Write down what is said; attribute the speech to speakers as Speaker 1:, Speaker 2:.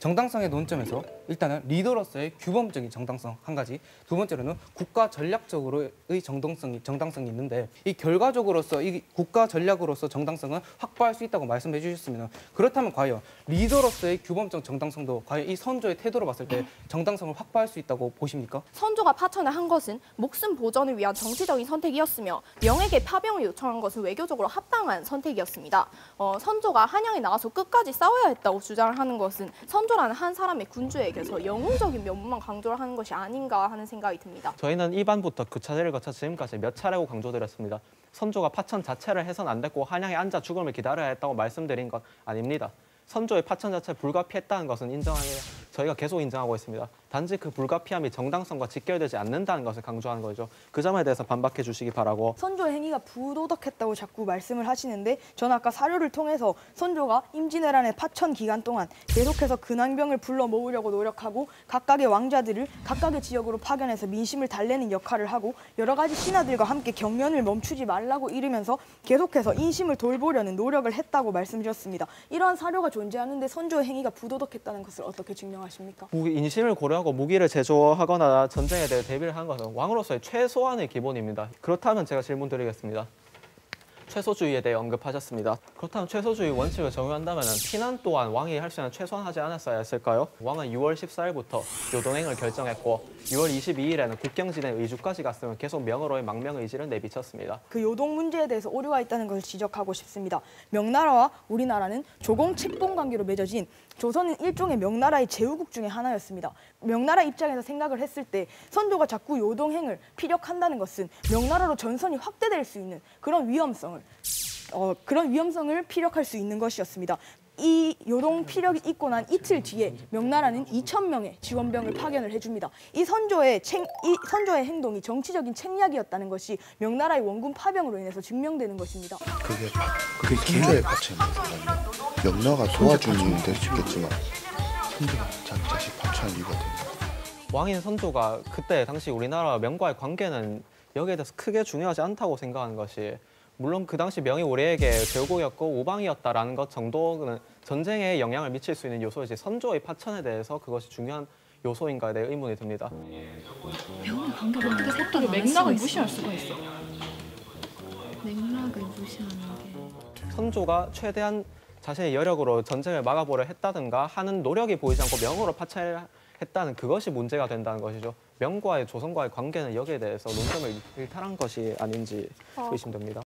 Speaker 1: 정당성의 논점에서 일단은 리더로서의 규범적인 정당성 한 가지, 두 번째로는 국가 전략적으로의 정당성이 있는데 이 결과적으로서 이 국가 전략으로서 정당성은 확보할 수 있다고 말씀해 주셨으면 그렇다면 과연 리더로서의 규범적 정당성도 과연 이 선조의 태도로 봤을 때 정당성을 확보할 수 있다고 보십니까?
Speaker 2: 선조가 파천을 한 것은 목숨 보전을 위한 정치적인 선택이었으며 명에게 파병을 요청한 것은 외교적으로 합당한 선택이었습니다. 선조가 한양에 나가서 끝까지 싸워야 했다고 주장을 하는 것은 선조라는 한 사람의 군주에게서 영웅적인 면모만 강조를 하는 것이 아닌가 하는 생각이 듭니다.
Speaker 3: 저희는 이반부터 그 차례를 거쳐 지금까지 몇 차례고 강조드렸습니다. 선조가 파천 자체를 해선 안 됐고 한양에 앉아 죽음을 기다려야 했다고 말씀드린 건 아닙니다. 선조의 파천 자체를 불가피했다는 것은 저희가 계속 인정하고 있습니다. 단지 그 불가피함이 정당성과 직결되지 않는다는 것을 강조하는 거죠. 그 점에 대해서 반박해 주시기 바라고.
Speaker 4: 선조의 행위가 부도덕했다고 자꾸 말씀을 하시는데 저는 아까 사료를 통해서 선조가 임진왜란의 파천 기간 동안 계속해서 근황병을 불러 모으려고 노력하고 각각의 왕자들을 각각의 지역으로 파견해서 민심을 달래는 역할을 하고 여러 가지 신하들과 함께 경연을 멈추지 말라고 이르면서 계속해서 인심을 돌보려는 노력을 했다고 말씀드렸습니다. 이러한 사료가 존재하는데 선조의 행위가 부도덕했다는 것을 어떻게 증명하십니까?
Speaker 3: 인심을 고려하고 무기를 제조하거나 전쟁에 대해 대비를 하는 것은 왕으로서의 최소한의 기본입니다. 그렇다면 제가 질문 드리겠습니다. 최소주의에 대해 언급하셨습니다. 그렇다면 최소주의 원칙을 적용한다면 피난 또한 왕이 할 수 있는 최소한 하지 않았어야 했을까요? 왕은 6월 14일부터 요동행을 결정했고 6월 22일에는 국경진에 의주까지 갔으면 계속 명으로의 망명 의지를 내비쳤습니다.
Speaker 4: 그 요동 문제에 대해서 오류가 있다는 것을 지적하고 싶습니다. 명나라와 우리나라는 조공 책봉 관계로 맺어진 조선은 일종의 명나라의 제후국 중에 하나였습니다. 명나라 입장에서 생각을 했을 때 선조가 자꾸 요동행을 피력한다는 것은 명나라로 전선이 확대될 수 있는 그런 위험성을 피력할 수 있는 것이었습니다. 이 요동 피력이 있고 난 이틀 뒤에 명나라는 2,000명의 지원병을 파견을 해줍니다. 이 선조의 행동이 정치적인 책략이었다는 것이 명나라의 원군 파병으로 인해서 증명되는 것입니다.
Speaker 5: 그게 선조의 파천입니다. 명나라가 도와주는 될 수 있겠지만 선조가 자기 자식 파천한 이유가 됩니다.
Speaker 3: 왕인 선조가 그때 당시 우리나라 명과의 관계는 여기에 대해서 크게 중요하지 않다고 생각하는 것이, 물론 그 당시 명이 우리에게 제후국이었고 우방이었다라는 것 정도는 전쟁에 영향을 미칠 수 있는 요소이지 선조의 파천에 대해서 그것이 중요한 요소인가에 대해 의문이 듭니다.
Speaker 6: 명의 관계를 어떻게 색도를 맥락을 무시할 수가 있어? 맥락을 무시하는 게...
Speaker 3: 선조가 최대한 자신의 여력으로 전쟁을 막아보려 했다든가 하는 노력이 보이지 않고 명으로 파천을 했다는 그것이 문제가 된다는 것이죠. 명과의 조선과의 관계는 여기에 대해서 논점을 일탈한 것이 아닌지 의심됩니다.